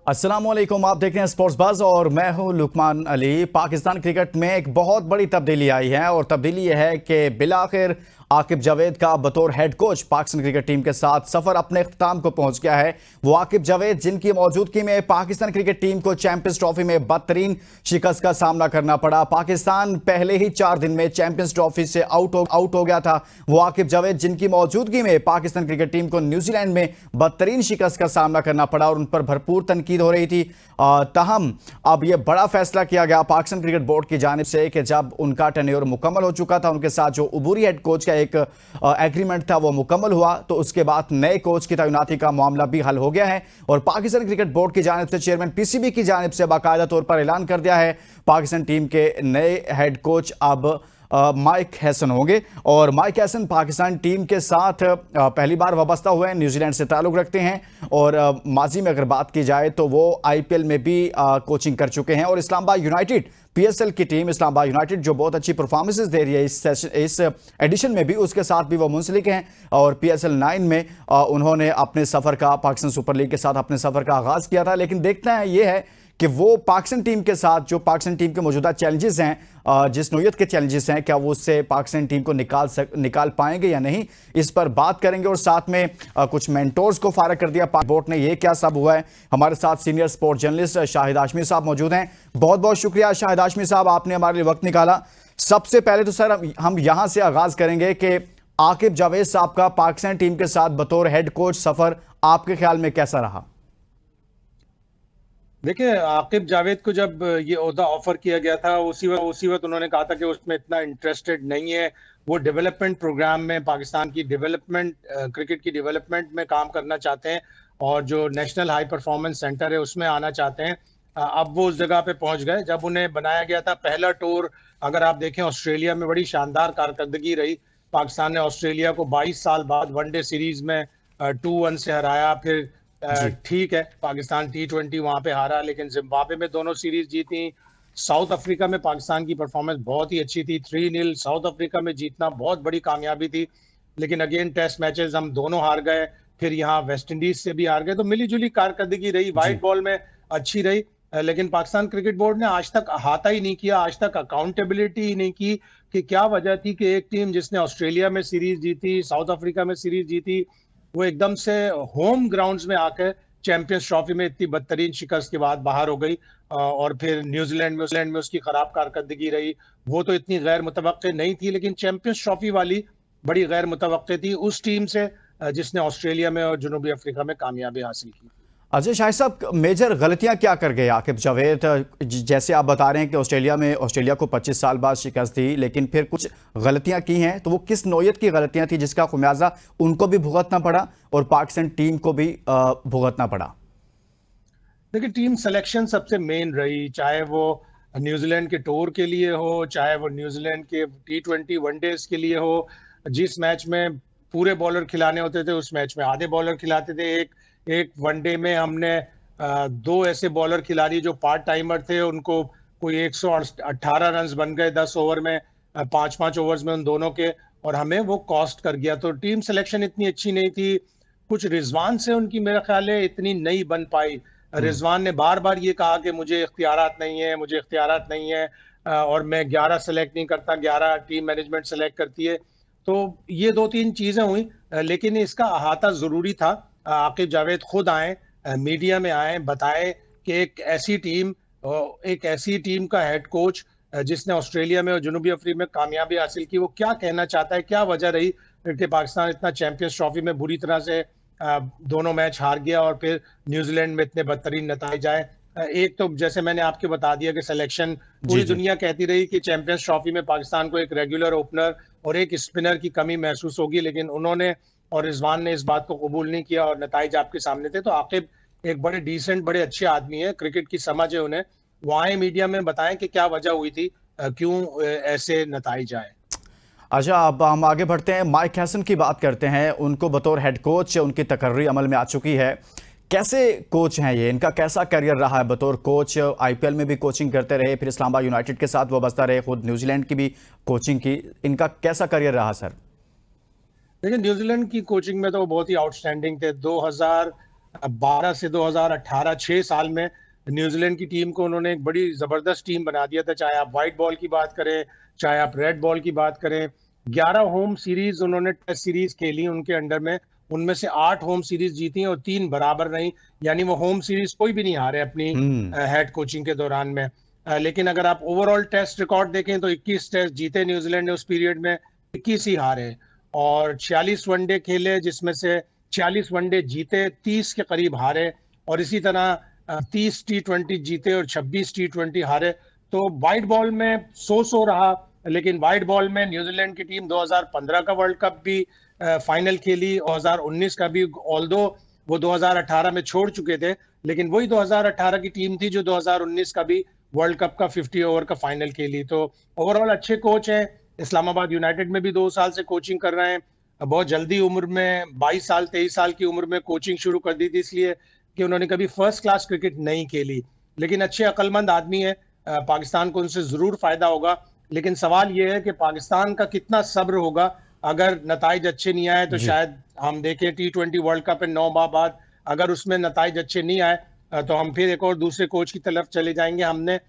अस्सलामुअलैकुम, आप देख रहे हैं स्पोर्ट्स बज़ और मैं हूं लुकमान अली। पाकिस्तान क्रिकेट में एक बहुत बड़ी तब्दीली आई है और तब्दीली यह है कि बिलाखिर आकिब जावेद का बतौर head coach Pakistan cricket team के साथ सफर अपने इख्तिताम को पहुंच गया है। वो आकिब जावेद जिनकी मौजूदगी में पाकिस्तान क्रिकेट टीम को चैंपियंस ट्रॉफी में बदतरीन शिकस्त का सामना करना पड़ा। पाकिस्तान पहले ही 4 दिन में चैंपियंस ट्रॉफी से आउट हो गया था। वो आकिब जावेद जिनकी मौजूदगी में पाकिस्तान क्रिकेट टीम को न्यूजीलैंड में बदतरीन शिकस्त का सामना करना पड़ा और उन पर भरपूर तनकीद हो रही थी। ताहम अब यह बड़ा फैसला किया गया पाकिस्तान क्रिकेट बोर्ड की जानिब से कि जब उनका टेन्योर मुकम्मल हो चुका था, उनके साथ जो उबूरी हेड कोच का एक एग्रीमेंट था वो मुकम्मल हुआ, तो उसके बाद नए कोच की तैनाती का मामला भी हल हो गया है और पाकिस्तान क्रिकेट बोर्ड की जानिब से चेयरमैन पीसीबी की जानिब से बाकायदा तौर पर ऐलान कर दिया है पाकिस्तान टीम के नए हेड कोच अब माइक हैसन होंगे। और माइक हैसन पाकिस्तान टीम के साथ पहली बार वाबस्ता हुए हैं, न्यूजीलैंड से ताल्लुक़ रखते हैं और माजी में अगर बात की जाए तो वो आईपीएल में भी कोचिंग कर चुके हैं और इस्लामाबाद यूनाइटेड पीएसएल की टीम इस्लामाबाद यूनाइटेड जो बहुत अच्छी परफॉर्मेंसेस दे रही है इस एडिशन में भी, उसके साथ भी वो मुंसलिक हैं और पीएसएल 9 में उन्होंने अपने सफ़र का पाकिस्तान सुपर लीग के साथ अपने सफ़र का आगाज़ किया था। लेकिन देखना है ये है कि वो पाकिस्तान टीम के साथ जो पाकिस्तान टीम के मौजूदा चैलेंजेस हैं, जिस नौयत के चैलेंजेस हैं, क्या वो उससे पाकिस्तान टीम को निकाल पाएंगे या नहीं, इस पर बात करेंगे। और साथ में कुछ मेंटोर्स को फारग कर दिया पाक बोर्ड ने, ये क्या सब हुआ है। हमारे साथ senior sport journalist Shahid Hashmi साहब मौजूद हैं। बहुत बहुत शुक्रिया शाहिद हाशमी साहब, आपने हमारे लिए वक्त निकाला। सबसे पहले तो सर हम यहां से आगाज करेंगे कि आकिब जावेद साहब का पाकिस्तान टीम के साथ बतौर हेड कोच सफर आपके ख्याल में कैसा रहा? देखिए, आकिब जावेद को जब ये ओहदा ऑफर किया गया था उसी वक्त उन्होंने कहा था कि उसमें इतना इंटरेस्टेड नहीं है। वो डेवलपमेंट प्रोग्राम में पाकिस्तान की क्रिकेट की डेवलपमेंट में काम करना चाहते हैं और जो नेशनल हाई परफॉर्मेंस सेंटर है उसमें आना चाहते हैं। अब वो उस जगह पे पहुंच गए जब उन्हें बनाया गया था पहला टूर। अगर आप देखें, ऑस्ट्रेलिया में बड़ी शानदार कारकर्दगी रही। पाकिस्तान ने ऑस्ट्रेलिया को 22 साल बाद वनडे सीरीज में 2-1 से हराया। फिर ठीक है, पाकिस्तान T20 वहां पे हारा, लेकिन जिम्बाब्वे में दोनों सीरीज जीती। साउथ अफ्रीका में पाकिस्तान की परफॉर्मेंस बहुत ही अच्छी थी, 3-0 साउथ अफ्रीका में जीतना बहुत बड़ी कामयाबी थी। लेकिन अगेन टेस्ट मैचेस हम दोनों हार गए, फिर यहाँ वेस्ट इंडीज से भी हार गए। तो मिली जुली कारकर्दगी रही, व्हाइट बॉल में अच्छी रही, लेकिन पाकिस्तान क्रिकेट बोर्ड ने आज तक अहाता ही नहीं किया, आज तक अकाउंटेबिलिटी ही नहीं की कि क्या वजह थी कि एक टीम जिसने ऑस्ट्रेलिया में सीरीज जीती, साउथ अफ्रीका में सीरीज जीती, वो एकदम से होम ग्राउंड्स में आकर चैंपियंस ट्रॉफी में इतनी बदतरीन शिकस्त के बाद बाहर हो गई। और फिर न्यूजीलैंड में उसकी खराब कारकर्दगी रही। वो तो इतनी गैर मुतवक्के नहीं थी, लेकिन चैंपियंस ट्रॉफी वाली बड़ी गैर मुतवक्के थी उस टीम से जिसने ऑस्ट्रेलिया में और जनूबी अफ्रीका में कामयाबी हासिल की। अजय शाह साहब, मेजर गलतियां क्या कर गए आकिब जावेद? जैसे आप बता रहे हैं कि ऑस्ट्रेलिया को 25 साल बाद शिकस्त दी, लेकिन फिर कुछ गलतियां की हैं, तो वो किस नौयत की गलतियां थी जिसका खुमियाजा उनको भी भुगतना पड़ा और पाकिस्तान टीम को भी भुगतना पड़ा? देखिए, टीम सिलेक्शन सबसे मेन रही, चाहे वो न्यूजीलैंड के टूर के लिए हो, चाहे वो न्यूजीलैंड के T20 वनडेज के लिए हो। जिस मैच में पूरे बॉलर खिलाने होते थे उस मैच में आधे बॉलर खिलाते थे। एक वनडे में हमने 2 ऐसे बॉलर खिला दिए जो पार्ट टाइमर थे, उनको कोई 118 रन बन गए 10 ओवर में, 5-5 ओवर्स में उन दोनों के, और हमें वो कॉस्ट कर गया। तो टीम सिलेक्शन इतनी अच्छी नहीं थी। कुछ रिजवान से उनकी मेरा ख्याल है इतनी नहीं बन पाई। रिजवान ने बार बार ये कहा कि मुझे इख्तियारात नहीं है और मैं 11 सेलेक्ट नहीं करता, 11 टीम मैनेजमेंट सेलेक्ट करती है। तो ये 2-3 चीजें हुई, लेकिन इसका अहाता जरूरी था। आकिब जावेद खुद आए, मीडिया में आए, बताए कि एक ऐसी टीम का हेड कोच जिसने ऑस्ट्रेलिया में और जनूबी अफ्रीका में कामयाबी हासिल की, वो क्या कहना चाहता है, क्या वजह रही कि पाकिस्तान इतना चैंपियंस ट्रॉफी में बुरी तरह से दोनों मैच हार गया और फिर न्यूजीलैंड में इतने बदतरीन नतीजे आए। एक तो जैसे मैंने आपके बता दिया कि सिलेक्शन, पूरी दुनिया कहती रही कि चैंपियंस ट्रॉफी में पाकिस्तान को एक रेगुलर ओपनर और एक स्पिनर की कमी महसूस होगी, लेकिन उन्होंने और रिजवान ने इस बात को कबूल नहीं किया और नतीजे आपके सामने थे। तो आकिब एक बड़े डिसेंट, बड़े अच्छे आदमी है, क्रिकेट की समझ है उन्हें। वो आए मीडिया में बताएं कि क्या वजह हुई थी, क्यों ऐसे नतीजे आए। अच्छा, अब हम आगे बढ़ते हैं, माइक हैसन की बात करते हैं। उनको बतौर हेड कोच उनकी तकर्री अमल में आ चुकी है। कैसे कोच हैं ये? इनका कैसा करियर रहा है बतौर कोच? आईपीएल में भी कोचिंग करते रहे, फिर इस्लामाबाद यूनाइटेड के साथ वाबस्ता रहे, खुद न्यूजीलैंड की भी कोचिंग की। इनका कैसा करियर रहा सर? देखिए, न्यूजीलैंड की कोचिंग में तो बहुत ही आउटस्टैंडिंग थे। 12 से 2018 6 साल में न्यूजीलैंड की टीम को उन्होंने एक बड़ी जबरदस्त टीम बना दिया था। चाहे आप व्हाइट बॉल की बात करें, चाहे आप रेड बॉल की बात करें। 11 होम सीरीज उन्होंने टेस्ट सीरीज खेली उनके अंडर में, उनमें से 8 होम सीरीज जीती हैं और 3 बराबर रही। यानी वो होम सीरीज कोई भी नहीं हारे अपनी हेड कोचिंग के दौरान में। लेकिन अगर आप ओवरऑल टेस्ट रिकॉर्ड देखें तो 21 टेस्ट जीते न्यूजीलैंड ने उस पीरियड में, 21 ही हारे और 46 वनडे खेले, जिसमें से 46 वनडे जीते, 30 के करीब हारे और इसी तरह 30 T20 जीते और 26 T20 हारे। तो वाइट बॉल में सो रहा, लेकिन वाइट बॉल में न्यूजीलैंड की टीम 2015 का वर्ल्ड कप भी फाइनल खेली, 2019 का भी, ऑल्दो वो 2018 में छोड़ चुके थे, लेकिन वही 2018 की टीम थी जो 2019 का भी वर्ल्ड कप का 50 ओवर का फाइनल खेली। तो ओवरऑल अच्छे कोच हैं। इस्लामाबाद यूनाइटेड में भी 2 साल से कोचिंग कर रहे हैं। बहुत जल्दी उम्र में 22 साल 23 साल की उम्र में कोचिंग शुरू कर दी थी, इसलिए कि उन्होंने कभी फर्स्ट क्लास क्रिकेट नहीं खेली। लेकिन अच्छे अक्लमंद आदमी है, पाकिस्तान को उनसे जरूर फायदा होगा। लेकिन सवाल यह है कि पाकिस्तान का कितना सब्र होगा। अगर नताइज अच्छे नहीं आए तो शायद हम देखें T20 वर्ल्ड कप है 9 माह बाद, अगर उसमें नताइज अच्छे नहीं आए तो हम फिर एक और दूसरे कोच की तरफ चले जाएंगे। हमने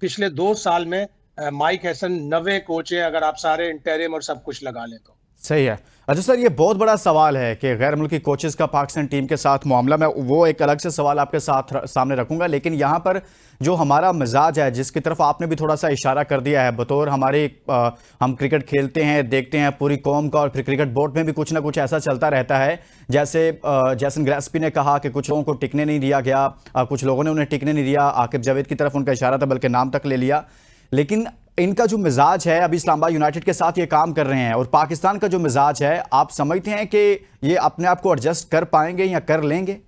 पिछले 2 साल में माइक हैसन 90 कोच है, अगर आप सारे इंटरिम और सब कुछ लगा लें तो। सही है। अच्छा सर, ये बहुत बड़ा सवाल है कि गैर मुल्की कोचेस का पाकिस्तान टीम के साथ मामला, मैं वो एक अलग से सवाल आपके साथ सामने रखूंगा, लेकिन यहाँ पर जो हमारा मिजाज है, जिसकी तरफ आपने भी थोड़ा सा इशारा कर दिया है, बतौर हमारे हम क्रिकेट खेलते हैं, देखते हैं पूरी कौम का, और फिर क्रिकेट बोर्ड में भी कुछ ना कुछ ऐसा चलता रहता है। जैसे जैसन ग्रेस्पी ने कहा कि कुछ लोगों को टिकने नहीं दिया गया, कुछ लोगों ने उन्हें टिकने नहीं दिया, आकिब जावेद की तरफ उनका इशारा था, बल्कि नाम तक ले लिया। लेकिन इनका जो मिजाज है, अभी इस्लामाबाद यूनाइटेड के साथ ये काम कर रहे हैं, और पाकिस्तान का जो मिजाज है, आप समझते हैं कि ये अपने आप को एडजस्ट कर पाएंगे या कर लेंगे?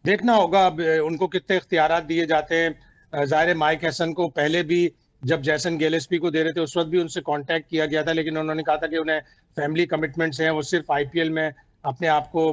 देखना होगा अब उनको कितने इख्तियारात दिए जाते हैं। जाहिर है माइक हैसन को पहले भी जब जैसन गिलेस्पी को दे रहे थे उस वक्त भी उनसे कांटेक्ट किया गया था, लेकिन उन्होंने कहा था कि उन्हें फैमिली कमिटमेंट्स हैं, वो सिर्फ आईपीएल में अपने आप को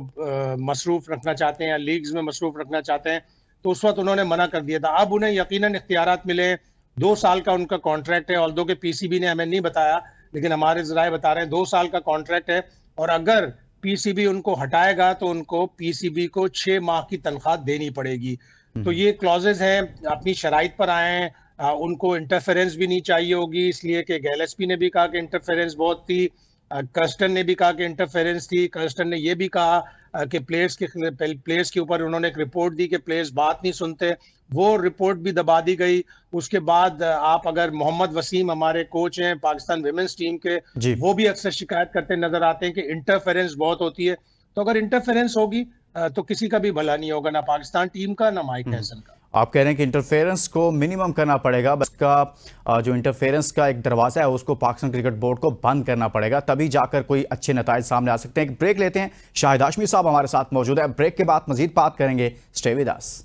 मसरूफ रखना चाहते हैं या लीग्स में मसरूफ रखना चाहते हैं, तो उस वक्त उन्होंने मना कर दिया था। अब उन्हें यकीनन इख्तियारात मिले। 2 साल का उनका कॉन्ट्रैक्ट है, ऑल्दो के पीसीबी ने हमें नहीं बताया, लेकिन हमारे जराए बता रहे हैं 2 साल का कॉन्ट्रैक्ट है, और अगर पीसीबी उनको हटाएगा तो उनको पीसीबी को 6 माह की तनख्वाह देनी पड़ेगी। तो ये क्लॉजेज हैं, अपनी शराइत पर आए हैं। उनको इंटरफेरेंस भी नहीं चाहिए होगी, इसलिए कि गिलेस्पी ने भी कहा कि इंटरफेरेंस बहुत थी, कर्स्टन ने भी कहा कि इंटरफेरेंस थी। कर्स्टन ने ये भी कहा कि प्लेयर्स के ऊपर उन्होंने एक रिपोर्ट दी कि प्लेयर्स बात नहीं सुनते, वो रिपोर्ट भी दबा दी गई। उसके बाद आप अगर मोहम्मद वसीम हमारे कोच हैं पाकिस्तान विमेंस टीम के, वो भी अक्सर शिकायत करते नजर आते हैं कि इंटरफेरेंस बहुत होती है। तो अगर इंटरफेरेंस होगी तो किसी का भी भला नहीं होगा, ना पाकिस्तान टीम का ना माइक हैसन का। आप कह रहे हैं कि इंटरफेरेंस को मिनिमम करना पड़ेगा, बस का जो इंटरफेरेंस का एक दरवाजा है उसको पाकिस्तान क्रिकेट बोर्ड को बंद करना पड़ेगा, तभी जाकर कोई अच्छे नताइज सामने आ सकते हैं। एक ब्रेक लेते हैं, शाहिद हाशमी साहब हमारे साथ मौजूद है, ब्रेक के बाद मजीद बात करेंगे। Stay with us.